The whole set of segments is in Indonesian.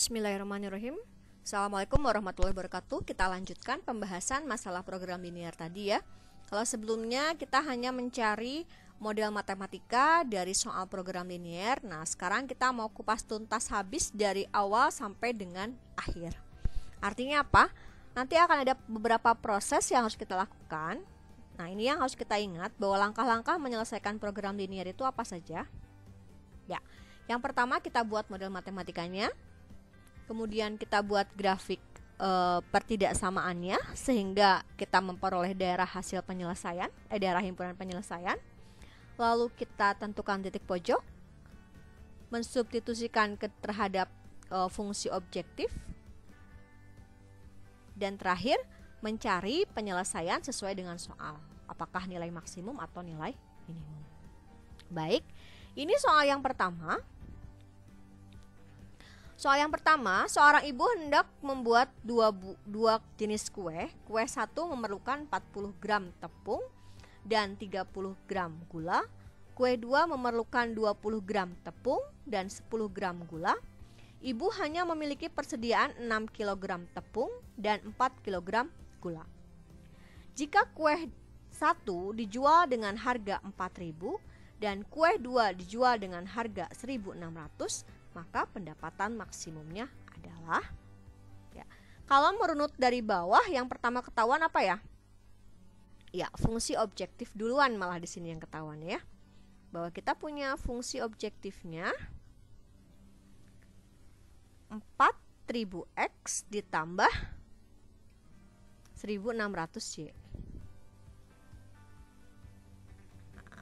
Bismillahirrahmanirrahim. Assalamualaikum warahmatullahi wabarakatuh. Kita lanjutkan pembahasan masalah program linear tadi ya. Kalau sebelumnya kita hanya mencari model matematika dari soal program linear. Nah, sekarang kita mau kupas tuntas habis dari awal sampai dengan akhir. Artinya apa? Nanti akan ada beberapa proses yang harus kita lakukan. Nah, ini yang harus kita ingat bahwa langkah-langkah menyelesaikan program linear itu apa saja? Ya, yang pertama kita buat model matematikanya. Kemudian kita buat grafik pertidaksamaannya sehingga kita memperoleh daerah hasil penyelesaian, daerah himpunan penyelesaian. Lalu kita tentukan titik pojok, mensubstitusikan terhadap fungsi objektif, dan terakhir mencari penyelesaian sesuai dengan soal, apakah nilai maksimum atau nilai minimum. Baik, ini soal yang pertama. Soal yang pertama, seorang ibu hendak membuat dua jenis kue. Kue 1 memerlukan 40 gram tepung dan 30 gram gula. Kue 2 memerlukan 20 gram tepung dan 10 gram gula. Ibu hanya memiliki persediaan 6 kg tepung dan 4 kg gula. Jika kue 1 dijual dengan harga 4.000 dan kue 2 dijual dengan harga 1.600, maka pendapatan maksimumnya adalah ya. Kalau merunut dari bawah, yang pertama ketahuan apa ya? Ya, fungsi objektif duluan malah di sini yang ketahuan ya. Bahwa kita punya fungsi objektifnya 4000x ditambah 1600y.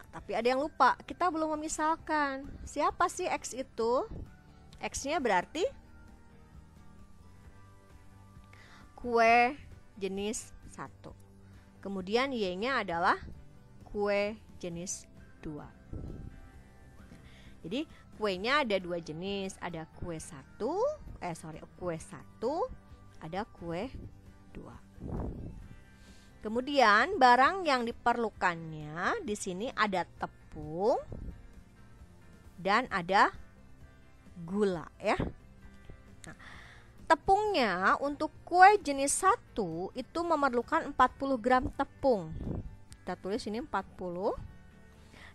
Tapi ada yang lupa, kita belum memisalkan. Siapa sih X itu? X-nya berarti kue jenis 1. Kemudian Y-nya adalah kue jenis 2. Jadi kuenya ada 2 jenis, ada kue 1, kue 1, ada kue 2. Kemudian barang yang diperlukannya di sini ada tepung dan ada gula ya. Nah, tepungnya untuk kue jenis 1 itu memerlukan 40 gram tepung. Kita tulis ini 40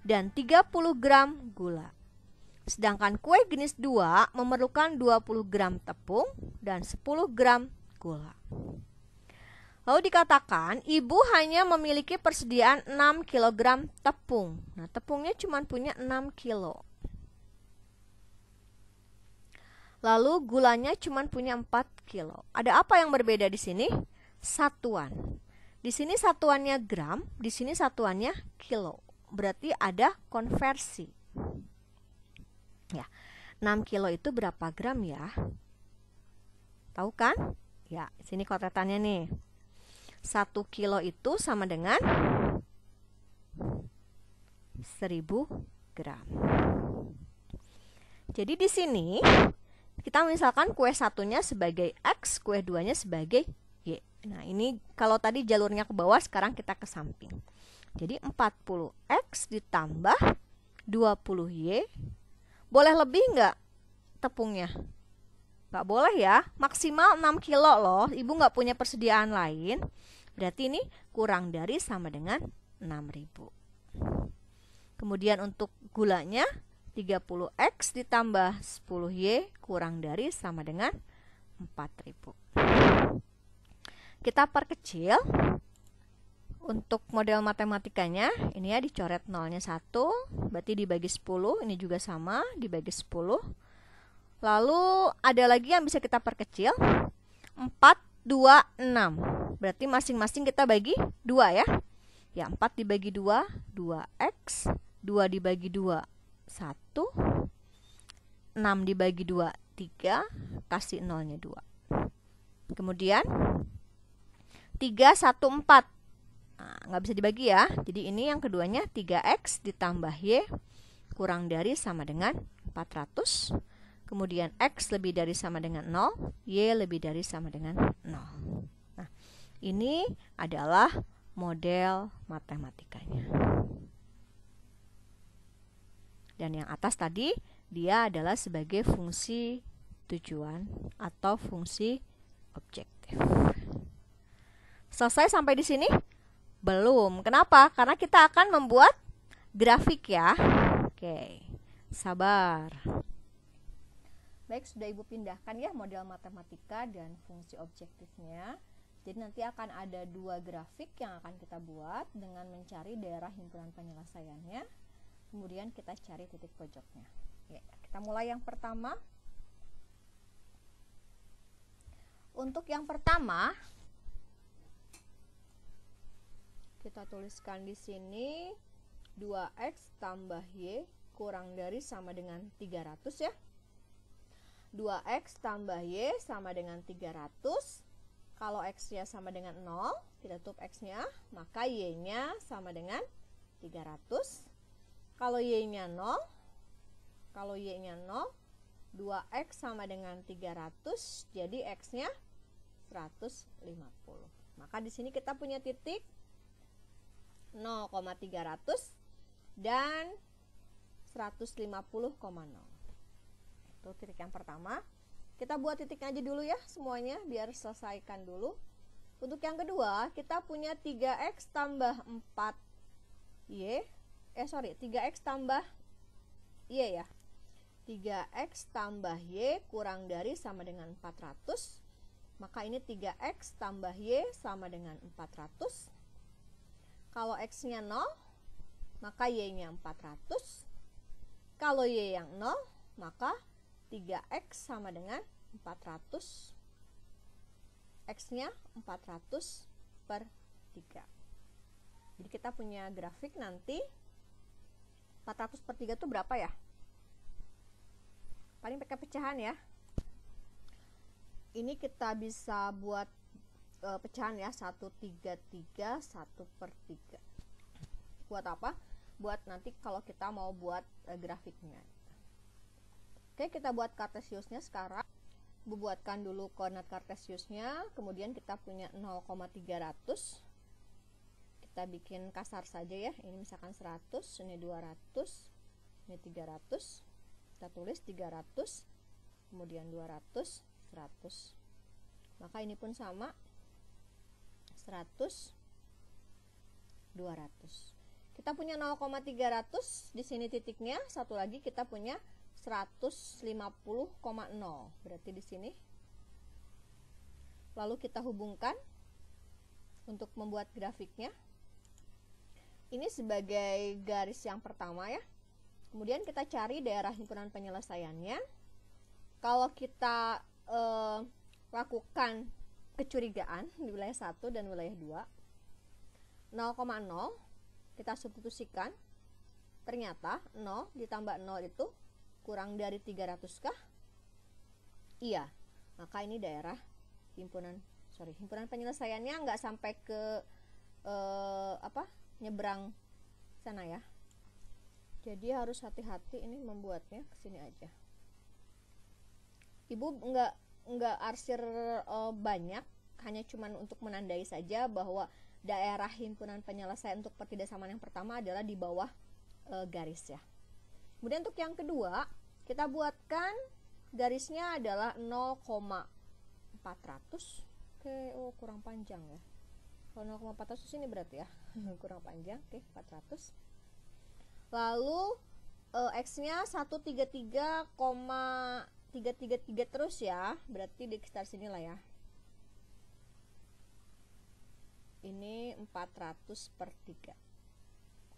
dan 30 gram gula. Sedangkan kue jenis 2 memerlukan 20 gram tepung dan 10 gram gula. Lalu dikatakan ibu hanya memiliki persediaan 6 kg tepung. Nah, tepungnya cuma punya 6 kilo. Lalu gulanya cuma punya 4 kilo. Ada apa yang berbeda di sini? Satuan. Di sini satuannya gram, di sini satuannya kilo. Berarti ada konversi. Ya, 6 kilo itu berapa gram ya? Tahu kan? Ya, sini kotetannya nih. 1 kilo itu sama dengan 1000 gram. Jadi di sini kita misalkan kue satunya sebagai X, kue 2-nya sebagai Y. Nah, ini kalau tadi jalurnya ke bawah, sekarang kita ke samping. Jadi 40X ditambah 20Y. Boleh lebih nggak tepungnya? Nggak boleh ya, maksimal 6 kilo loh. Ibu nggak punya persediaan lain. Berarti ini kurang dari sama dengan 6000. Kemudian untuk gulanya 30X ditambah 10Y kurang dari sama dengan 4000. Kita perkecil. Untuk model matematikanya ini ya, dicoret nolnya 1, berarti dibagi 10, ini juga sama, dibagi 10. Lalu ada lagi yang bisa kita perkecil, 4, 2, 6. Berarti masing-masing kita bagi 2 ya. Ya, 4 dibagi 2, 2X. 2 dibagi 2, 1. 6 dibagi 2, 3. Kasih nolnya 2. Kemudian 3, 1, 4. Nah, nggak bisa dibagi ya. Jadi ini yang keduanya 3X ditambah Y kurang dari sama dengan 400. Kemudian X lebih dari sama dengan 0, Y lebih dari sama dengan 0. Nah, ini adalah model matematikanya. Dan yang atas tadi, dia adalah sebagai fungsi tujuan atau fungsi objektif. Selesai sampai di sini? Belum. Kenapa? Karena kita akan membuat grafik ya. Oke, sabar. Baik, sudah Ibu pindahkan ya model matematika dan fungsi objektifnya. Jadi nanti akan ada dua grafik yang akan kita buat dengan mencari daerah himpunan penyelesaiannya. Kemudian kita cari titik pojoknya. Ya, kita mulai yang pertama. Untuk yang pertama, kita tuliskan di sini 2x tambah y kurang dari sama dengan 300 ya. 2x tambah y sama dengan 300. Kalau x-nya sama dengan 0, kita tutup x-nya, maka y-nya sama dengan 300. Kalau y-nya 0, 2x sama dengan 300, jadi x-nya 150. Maka di sini kita punya titik 0,300 dan 150,0. Itu titik yang pertama. Kita buat titiknya aja dulu ya semuanya biar selesaikan dulu. Untuk yang kedua, kita punya 3x tambah 4y. 3x tambah y ya. 3x tambah y kurang dari sama dengan 400. Maka ini 3x tambah y sama dengan 400. Kalau x-nya 0, maka y-nya 400. Kalau y yang 0, maka 3x sama dengan 400. X-nya 400 per 3. Jadi kita punya grafik nanti 400 per 3 itu berapa ya? Paling pakai pecahan ya. Ini kita bisa buat pecahan ya, 133 1/3. Buat apa? Buat nanti kalau kita mau buat grafiknya. Oke, kita buat kartesiusnya sekarang. Buatkan dulu koordinat kartesiusnya, kemudian kita punya 0,300. Kita bikin kasar saja ya. Ini misalkan 100, ini 200, ini 300. Kita tulis 300, kemudian 200, 100. Maka ini pun sama 100, 200. Kita punya 0,300 di sini titiknya. Satu lagi kita punya 150,0 berarti di sini. Lalu kita hubungkan untuk membuat grafiknya. Ini sebagai garis yang pertama ya. Kemudian kita cari daerah himpunan penyelesaiannya. Kalau kita lakukan kecurigaan di wilayah 1 dan wilayah 2, 0,0 kita substitusikan. Ternyata 0 ditambah 0 itu kurang dari 300 kah? Iya. Maka ini daerah himpunan penyelesaiannya nggak sampai ke nyebrang sana ya. Jadi harus hati-hati ini membuatnya ke sini aja. Ibu nggak arsir banyak, hanya cuman untuk menandai saja bahwa daerah himpunan penyelesaian untuk pertidasamaan yang pertama adalah di bawah garis ya. Kemudian untuk yang kedua, kita buatkan garisnya adalah 0,400. Oke, kurang panjang ya. Kalau 0,400 ini berarti ya, kurang panjang. Oke, 400. Lalu X-nya 133,333 terus ya. Berarti di sekitar sini lah ya. Ini 400/3.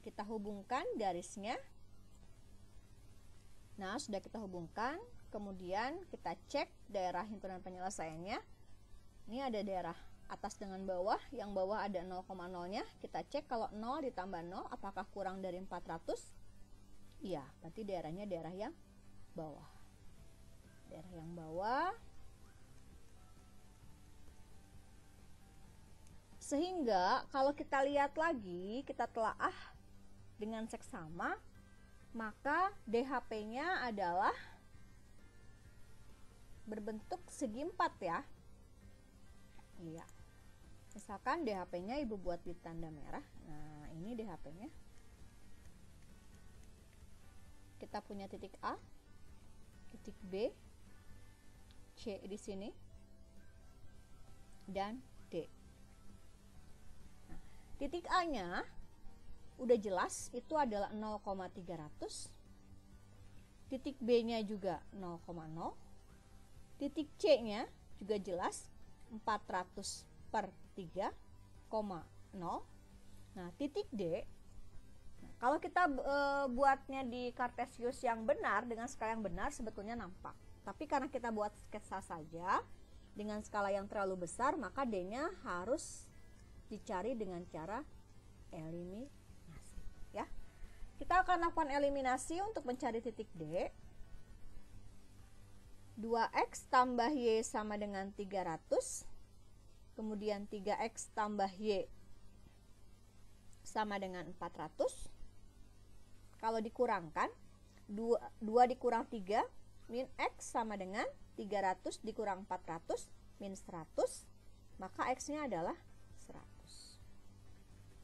Kita hubungkan garisnya. Nah, sudah kita hubungkan, kemudian kita cek daerah himpunan penyelesaiannya. Ini ada daerah atas dengan bawah, yang bawah ada 0,0-nya. Kita cek kalau 0 ditambah 0, apakah kurang dari 400? Iya, berarti daerahnya daerah yang bawah. Daerah yang bawah. Sehingga kalau kita lihat lagi, kita telaah dengan seksama, maka DHP-nya adalah berbentuk segi 4 ya. Iya. Misalkan DHP-nya Ibu buat di tanda merah. Nah, ini DHP-nya. Kita punya titik A, titik B, C di sini, dan D. Nah, titik A-nya udah jelas, itu adalah 0,300. Titik B-nya juga 0,0. Titik C-nya juga jelas, 400 per 3,0. Nah, titik D, kalau kita buatnya di Kartesius yang benar, dengan skala yang benar, sebetulnya nampak. Tapi karena kita buat sketsa saja dengan skala yang terlalu besar, maka D-nya harus dicari dengan cara eliminasi. Ya, kita akan lakukan eliminasi untuk mencari titik D. 2x tambah y sama dengan 300. Kemudian 3x tambah y sama dengan 400. Kalau dikurangkan, 2 dikurang 3, min x sama dengan 300 dikurang 400, min 100. Maka x-nya adalah 100.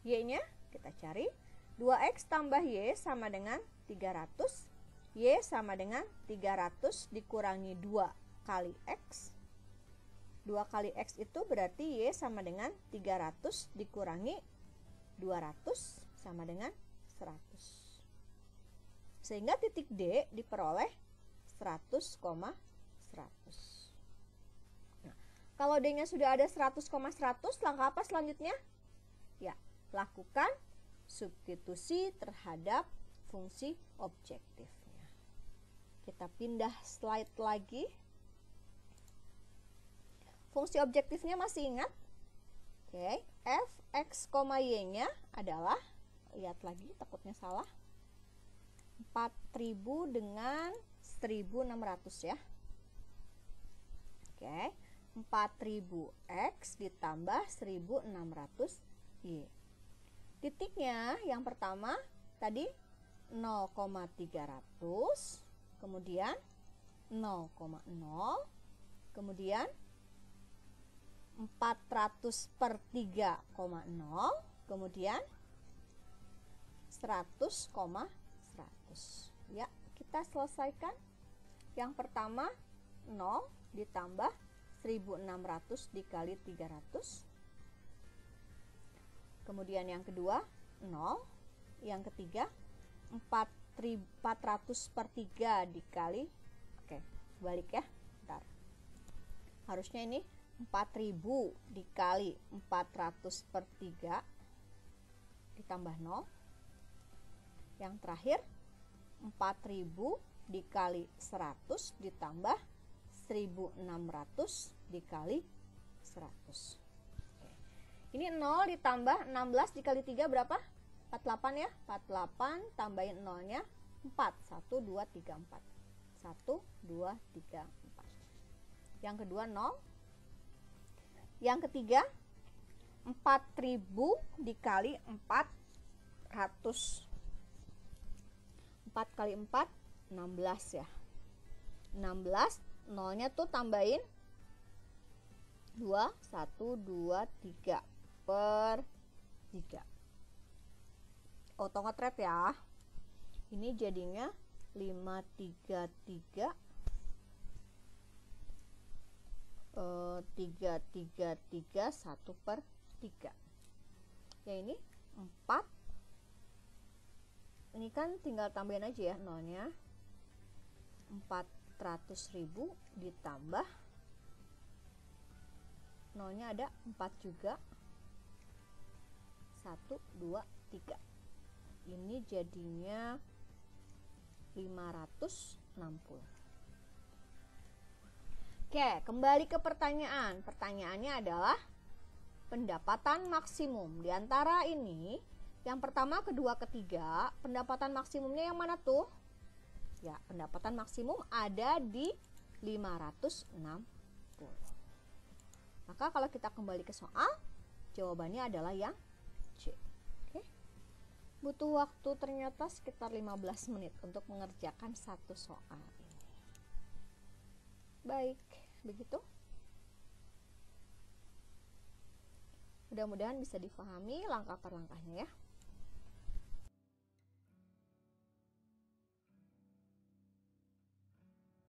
Y-nya kita cari. 2x tambah y sama dengan 300. Y sama dengan 300 dikurangi 2 kali x. 2 kali x itu berarti y sama dengan 300 dikurangi 200 sama dengan 100. Sehingga titik D diperoleh 100,100. Nah, kalau D-nya sudah ada 100,100, langkah apa selanjutnya? Ya, lakukan substitusi terhadap fungsi objektifnya. Kita pindah slide lagi. Fungsi objektifnya masih ingat? Oke, f, x, y-nya adalah, lihat lagi takutnya salah, 4000 dengan 1600 ya. Oke, 4000x ditambah 1600 y. Titiknya yang pertama tadi 0,300, kemudian 0,0, kemudian 400 per 3,0, kemudian 100,100. Ya, kita selesaikan. Yang pertama 0 ditambah 1600 dikali 300. Kemudian yang kedua 0. Yang ketiga 400 per 3 dikali, oke, balik ya, bentar. Harusnya ini 4000 dikali 400 per 3 ditambah 0. Yang terakhir 4000 dikali 100 ditambah 1600 dikali 100. Oke. Ini 0 ditambah 16 dikali 3 berapa? 48 ya. 48 tambahin 0-nya 4. 1, 2, 3, 4. 1, 2, 3, 4. Yang kedua 0. Yang ketiga 4000 dikali 400. 4 kali 4 16 ya. 16, 0-nya tuh tambahin 2, 1, 2, 3 per 3. Auto ngetret ya. Ini jadinya 533 333 1 per 3. Ya ini 4. Ini kan tinggal tambahin aja ya 0-nya. 400.000 ditambah 0-nya ada 4 juga. 1, 2, 3. Ini jadinya 560. Oke, kembali ke pertanyaan. Pertanyaannya adalah pendapatan maksimum. Di antara ini, yang pertama, kedua, ketiga, pendapatan maksimumnya yang mana tuh? Ya, pendapatan maksimum ada di 560. Maka kalau kita kembali ke soal, jawabannya adalah yang C. Oke. Butuh waktu ternyata sekitar 15 menit untuk mengerjakan satu soal ini. Baik, begitu. Mudah-mudahan bisa difahami langkah per langkahnya ya.